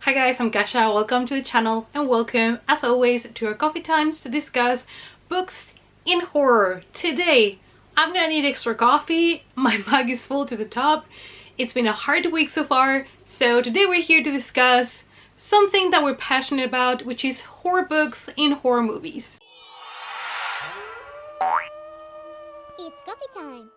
Hi guys, I'm Gasha. Welcome to the channel and welcome as always to our coffee times to discuss books in horror. Today I'm gonna need extra coffee. My mug is full to the top. It's been a hard week so far, so today we're here to discuss something that we're passionate about, which is horror books in horror movies. It's coffee time.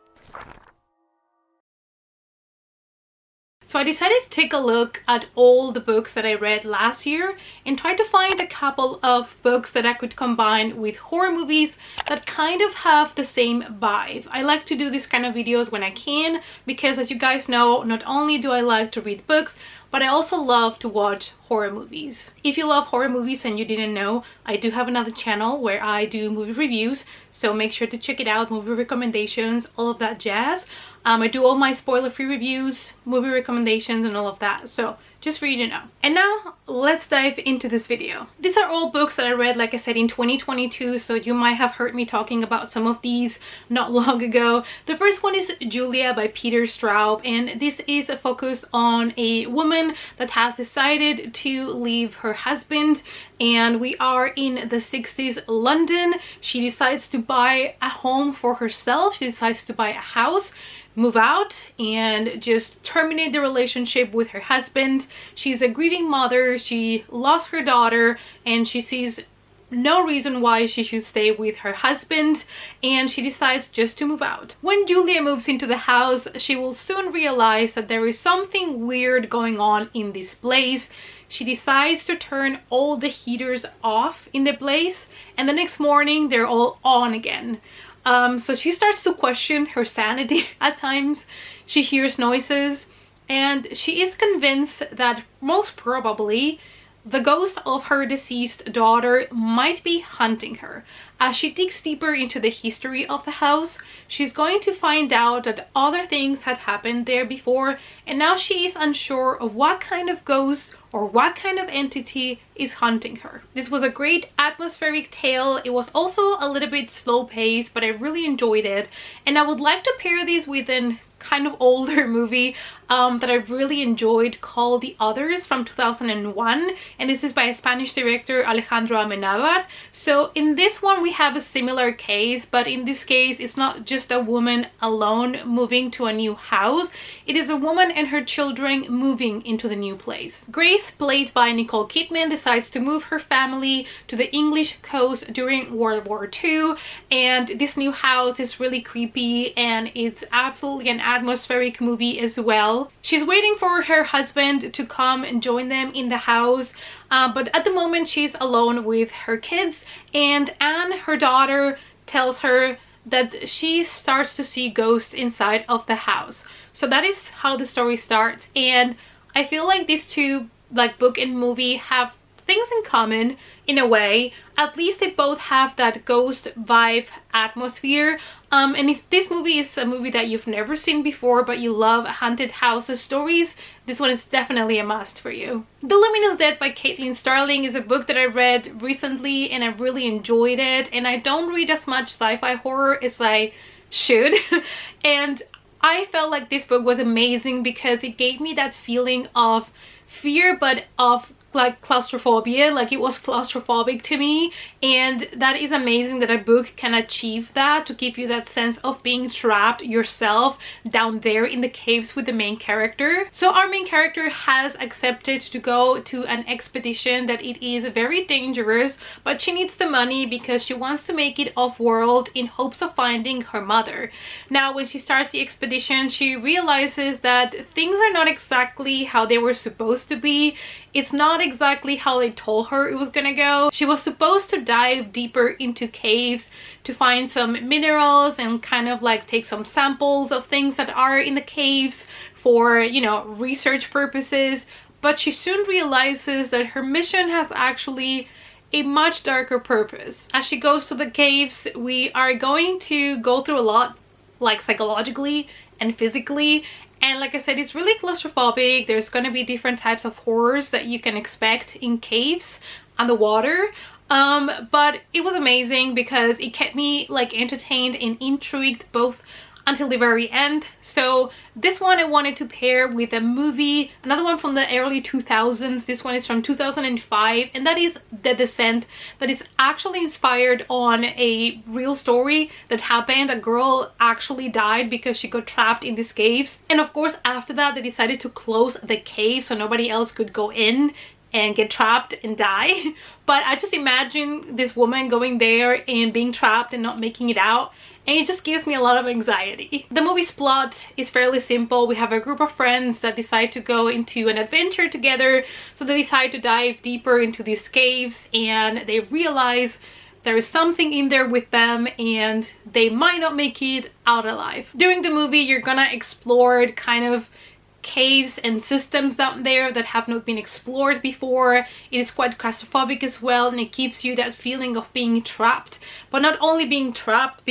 So I decided to take a look at all the books that I read last year and try to find a couple of books that I could combine with horror movies that kind of have the same vibe. I like to do these kind of videos when I can because, as you guys know, not only do I like to read books, but I also love to watch horror movies. If you love horror movies and you didn't know, I do have another channel where I do movie reviews, so make sure to check it out, movie recommendations, all of that jazz. I do all my spoiler-free reviews, movie recommendations, and all of that, so just for you to know. And now let's dive into this video. These are all books that I read, like I said, in 2022, so you might have heard me talking about some of these not long ago. The first one is Julia by Peter Straub, and this is a focus on a woman that has decided to leave her husband, and we are in the 60s London. She decides to buy a home for herself. She decides to buy a house, move out, and just terminate the relationship with her husband. She's a grieving mother. She lost her daughter and she sees no reason why she should stay with her husband, and she decides just to move out. When Julia moves into the house, she will soon realize that there is something weird going on in this place. She decides to turn all the heaters off in the place, and the next morning they're all on again. So she starts to question her sanity at times. She hears noises and she is convinced that most probably the ghost of her deceased daughter might be hunting her. As she digs deeper into the history of the house, she's going to find out that other things had happened there before, and now she is unsure of what kind of ghost or what kind of entity is hunting her. This was a great atmospheric tale. It was also a little bit slow paced, but I really enjoyed it, and I would like to pair this with an kind of older movie that I really enjoyed called The Others from 2001, and this is by a Spanish director, Alejandro Amenábar. So in this one we have a similar case, but in this case it's not just a woman alone moving to a new house. It is a woman and her children moving into the new place. Grace, played by Nicole Kidman, decides to move her family to the English coast during World War II, and this new house is really creepy and it's absolutely an atmospheric movie as well. She's waiting for her husband to come and join them in the house, but at the moment she's alone with her kids, and Anne, her daughter, tells her that she starts to see ghosts inside of the house. So that is how the story starts, and I feel like these two, like book and movie, have things in common in a way. At least they both have that ghost vibe atmosphere, and if this movie is a movie that you've never seen before but you love haunted houses stories, this one is definitely a must for you. The Luminous Dead by Caitlin Starling is a book that I read recently and I really enjoyed it, and I don't read as much sci-fi horror as I should and I felt like this book was amazing because it gave me that feeling of fear, but of like claustrophobia. Like, it was claustrophobic to me, and that is amazing that a book can achieve that, to give you that sense of being trapped yourself down there in the caves with the main character. So our main character has accepted to go to an expedition that it is very dangerous, but she needs the money because she wants to make it off-world in hopes of finding her mother. Now when she starts the expedition, she realizes that things are not exactly how they were supposed to be. It's not exactly how they told her it was gonna go. She was supposed to dive deeper into caves to find some minerals and kind of like take some samples of things that are in the caves for, you know, research purposes. But she soon realizes that her mission has actually a much darker purpose. As she goes to the caves, we are going to go through a lot, like psychologically and physically. And like I said, it's really claustrophobic. There's going to be different types of horrors that you can expect in caves underwater. But it was amazing because it kept me like entertained and intrigued both until the very end. So this one I wanted to pair with a movie, another one from the early 2000s. This one is from 2005, and that is The Descent, that is actually inspired on a real story that happened. A girl actually died because she got trapped in these caves, and of course after that they decided to close the cave so nobody else could go in and get trapped and die. But I just imagine this woman going there and being trapped and not making it out, and it just gives me a lot of anxiety. The movie's plot is fairly simple. We have a group of friends that decide to go into an adventure together, so they decide to dive deeper into these caves, and they realize there is something in there with them and they might not make it out alive. During the movie you're gonna explore kind of caves and systems down there that have not been explored before. It is quite claustrophobic as well, and it gives you that feeling of being trapped, but not only being trapped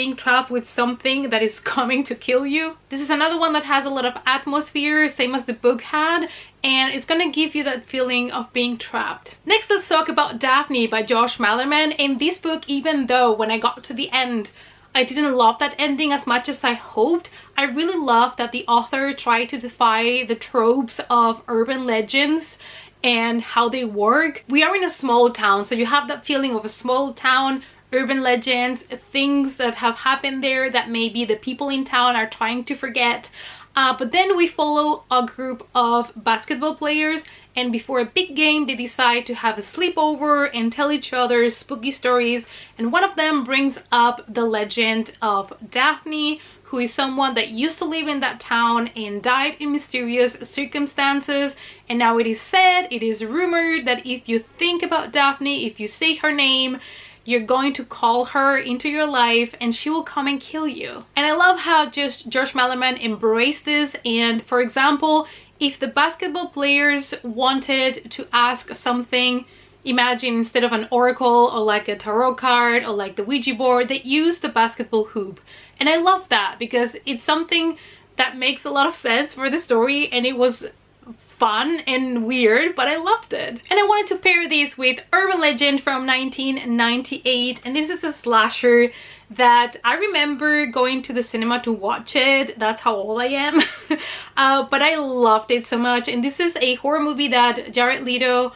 with something that is coming to kill you. This is another one that has a lot of atmosphere, same as the book had, and it's gonna give you that feeling of being trapped. Next, let's talk about Daphne by Josh Malerman. In this book, even though when I got to the end I didn't love that ending as much as I hoped, I really loved that the author tried to defy the tropes of urban legends and how they work. We are in a small town, so you have that feeling of a small town, urban legends, things that have happened there that maybe the people in town are trying to forget. But then we follow a group of basketball players, and before a big game they decide to have a sleepover and tell each other spooky stories, and one of them brings up the legend of Daphne, who is someone that used to live in that town and died in mysterious circumstances. And now it is said, it is rumored, that if you think about Daphne, if you say her name, you're going to call her into your life and she will come and kill you. And I love how just Josh Malerman embraced this. And for example, if the basketball players wanted to ask something, imagine instead of an oracle or like a tarot card or like the Ouija board, they use the basketball hoop. And I love that because it's something that makes a lot of sense for the story, and it was fun and weird, but I loved it. And I wanted to pair this with Urban Legend from 1998, and this is a slasher that I remember going to the cinema to watch it. That's how old I am. But I loved it so much, and this is a horror movie that Jared Leto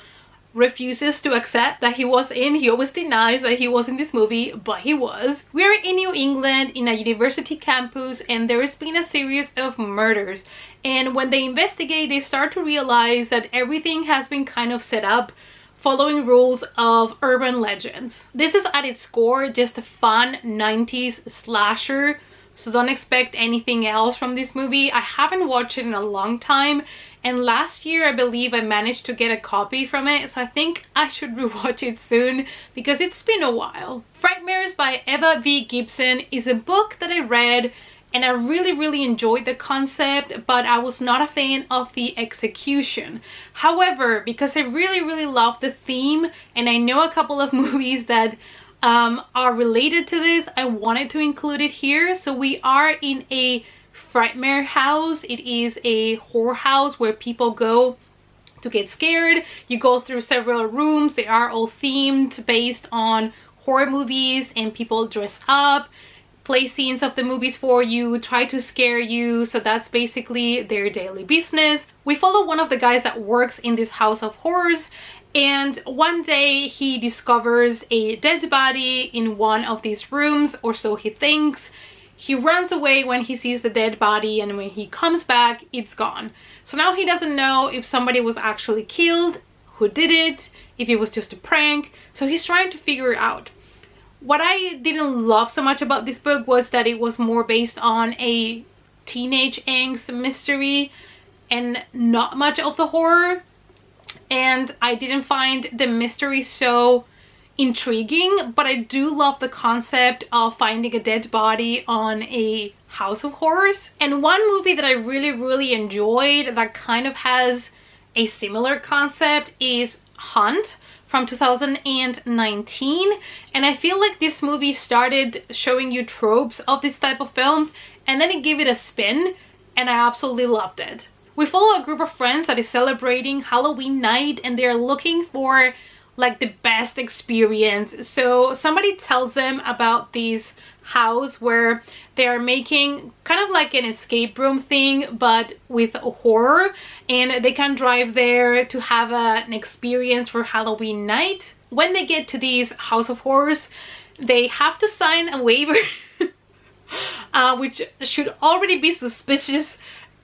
refuses to accept that he was in. He always denies that he was in this movie, but he was. We are in New England in a university campus, and there has been a series of murders, and when they investigate they start to realize that everything has been kind of set up following rules of urban legends. This is at its core just a fun 90s slasher, so don't expect anything else from this movie. I haven't watched it in a long time, and last year I believe I managed to get a copy from it, so I think I should rewatch it soon because it's been a while. Frightmares by Eva V. Gibson is a book that I read and I really enjoyed the concept, but I was not a fan of the execution. However, because I really love the theme and I know a couple of movies that are related to this, I wanted to include it here. So we are in a Frightmare house. It is a horror house where people go to get scared. You go through several rooms. They are all themed based on horror movies, and people dress up, play scenes of the movies for you, try to scare you. So that's basically their daily business. We follow one of the guys that works in this house of horrors, and one day he discovers a dead body in one of these rooms, or so he thinks. He runs away when he sees the dead body, and when he comes back, it's gone. So now he doesn't know if somebody was actually killed, who did it, if it was just a prank. So he's trying to figure it out. What I didn't love so much about this book was that it was more based on a teenage angst mystery and not much of the horror. And I didn't find the mystery so intriguing, but I do love the concept of finding a dead body on a house of horrors. And one movie that I really enjoyed that kind of has a similar concept is Hunt from 2019, and I feel like this movie started showing you tropes of this type of films, and then it gave it a spin, and I absolutely loved it. We follow a group of friends that is celebrating Halloween night, and they're looking for like the best experience. So somebody tells them about these house where they are making kind of like an escape room thing, but with horror, and they can drive there to have an experience for Halloween night. When they get to these House of Horrors, they have to sign a waiver which should already be suspicious,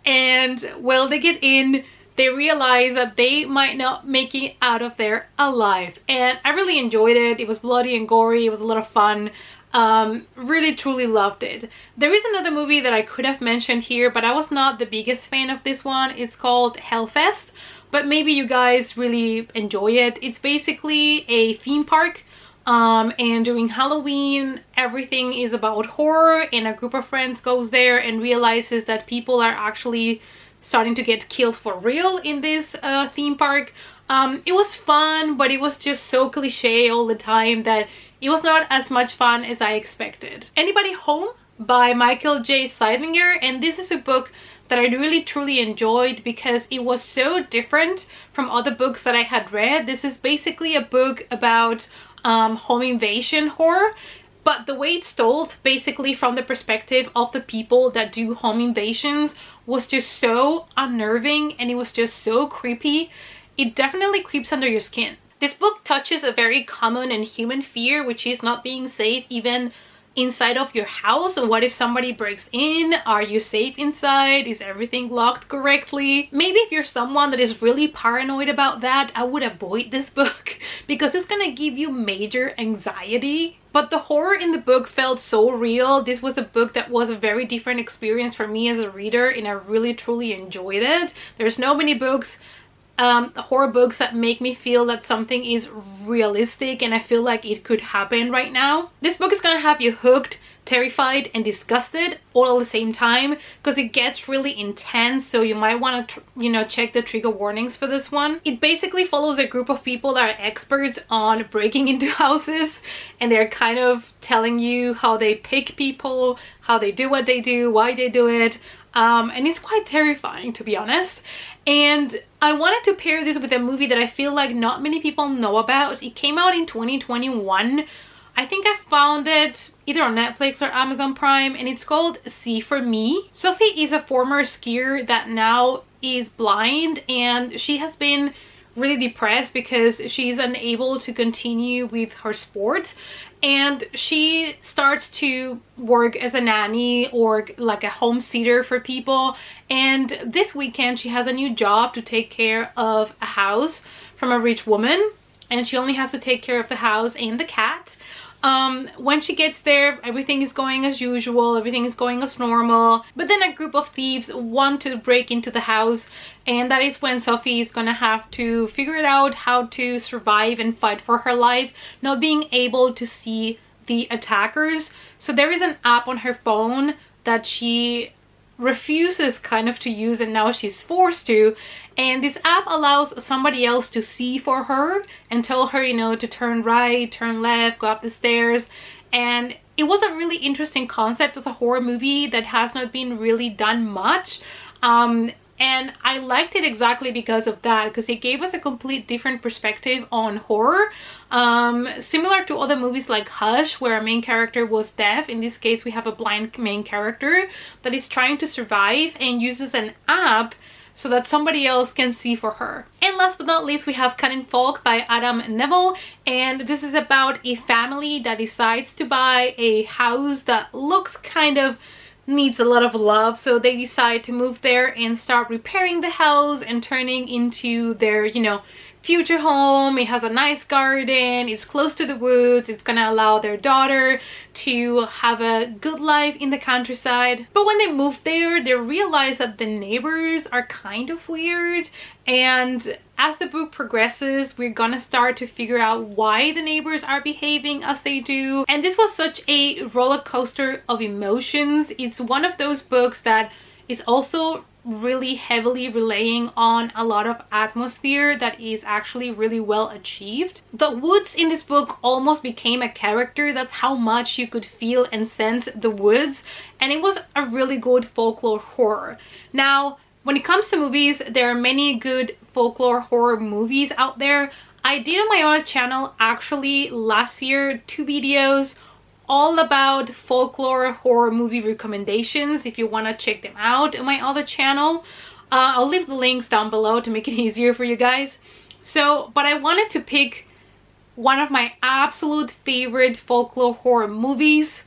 and while they get in, they realize that they might not make it out of there alive. And I really enjoyed it. It was bloody and gory. It was a lot of fun. Really truly loved it. There is another movie that I could have mentioned here, but I was not the biggest fan of this one. It's called Hellfest, but maybe you guys really enjoy it. It's basically a theme park, and during Halloween everything is about horror, and a group of friends goes there and realizes that people are actually starting to get killed for real in this theme park. It was fun, but it was just so cliche all the time that it was not as much fun as I expected. Anybody Home by Michael J. Seidlinger, and this is a book that I really truly enjoyed because it was so different from other books that I had read. This is basically a book about home invasion horror, but the way it's told, basically from the perspective of the people that do home invasions, was just so unnerving, and it was just so creepy. It definitely creeps under your skin. This book touches a very common and human fear, which is not being safe even inside of your house. What if somebody breaks in? Are you safe inside? Is everything locked correctly? Maybe if you're someone that is really paranoid about that, I would avoid this book because it's gonna give you major anxiety. But the horror in the book felt so real. This was a book that was a very different experience for me as a reader, and I really truly enjoyed it. There's no many books, horror books, that make me feel that something is realistic and I feel like it could happen right now. This book is gonna have you hooked, terrified, and disgusted all at the same time because it gets really intense, so you might want to check the trigger warnings for this one. It basically follows a group of people that are experts on breaking into houses, and they're kind of telling you how they pick people, how they do what they do, why they do it, and it's quite terrifying, to be honest. And I wanted to pair this with a movie that I feel like not many people know about. It came out in 2021. I think I found it either on Netflix or Amazon Prime, and it's called See For Me. Sophie is a former skier that now is blind, and she has been really depressed because she's unable to continue with her sport, and she starts to work as a nanny or like a home sitter for people. And this weekend she has a new job to take care of a house from a rich woman, and she only has to take care of the house and the cat. When she gets there, everything is going as usual, everything is going as normal, but then a group of thieves want to break into the house, and that is when Sophie is gonna have to figure it out how to survive and fight for her life, not being able to see the attackers. So there is an app on her phone that she refuses kind of to use, and now she's forced to, and this app allows somebody else to see for her and tell her, to turn right, turn left, go up the stairs. And it was a really interesting concept as a horror movie that has not been really done much, and I liked it exactly because of that, because it gave us a complete different perspective on horror, similar to other movies like Hush, where our main character was deaf. In this case we have a blind main character that is trying to survive and uses an app so that somebody else can see for her. And last but not least, we have Cunning Folk by Adam Neville, and this is about a family that decides to buy a house that looks kind of needs a lot of love, so they decide to move there and start repairing the house and turning into their future home. It has a nice garden, it's close to the woods, it's gonna allow their daughter to have a good life in the countryside. But when they move there, they realize that the neighbors are kind of weird, and as the book progresses, we're gonna start to figure out why the neighbors are behaving as they do. And this was such a roller coaster of emotions. It's one of those books that is also really heavily relying on a lot of atmosphere that is actually really well achieved. The woods in this book almost became a character. That's how much you could feel and sense the woods, and it was a really good folklore horror. Now, when it comes to movies, there are many good folklore horror movies out there. I did on my own channel actually last year 2 videos all about folklore horror movie recommendations if you want to check them out on my other channel. I'll leave the links down below to make it easier for you guys. So, but I wanted to pick one of my absolute favorite folklore horror movies,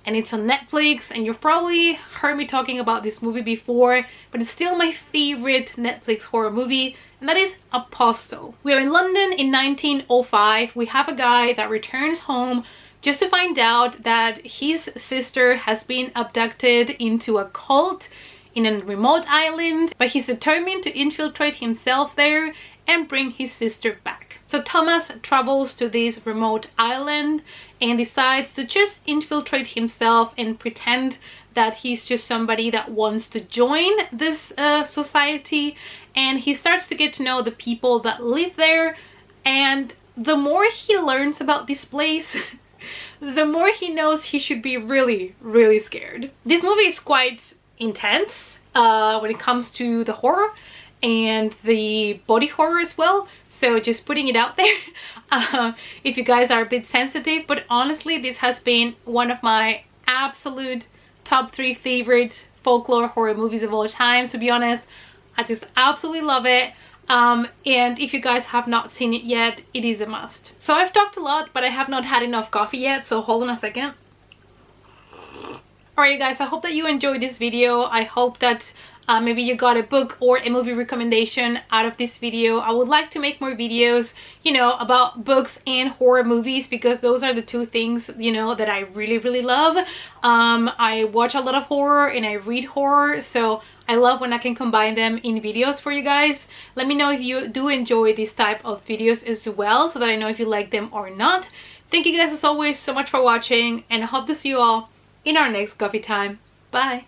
and it's on Netflix, and you've probably heard me talking about this movie before, but it's still my favorite Netflix horror movie, and that is Apostle. We're in London in 1905. We have a guy that returns home just to find out that his sister has been abducted into a cult in a remote island, but he's determined to infiltrate himself there and bring his sister back. So Thomas travels to this remote island and decides to just infiltrate himself and pretend that he's just somebody that wants to join this society, and he starts to get to know the people that live there. And the more he learns about this place, the more he knows he should be really, really scared. This movie is quite intense when it comes to the horror and the body horror as well, so just putting it out there if you guys are a bit sensitive. But honestly, this has been one of my absolute top 3 favorite folklore horror movies of all time, to be honest. I just absolutely love it. And if you guys have not seen it yet, it is a must. So I've talked a lot, but I have not had enough coffee yet, so hold on a second. Alright you guys, I hope that you enjoyed this video. I hope that maybe you got a book or a movie recommendation out of this video. I would like to make more videos, you know, about books and horror movies, because those are the two things, you know, that I really, really love. I watch a lot of horror and I read horror, so I love when I can combine them in videos for you guys. Let me know if you do enjoy this type of videos as well, so that I know if you like them or not. Thank you guys as always so much for watching, and I hope to see you all in our next coffee time. Bye!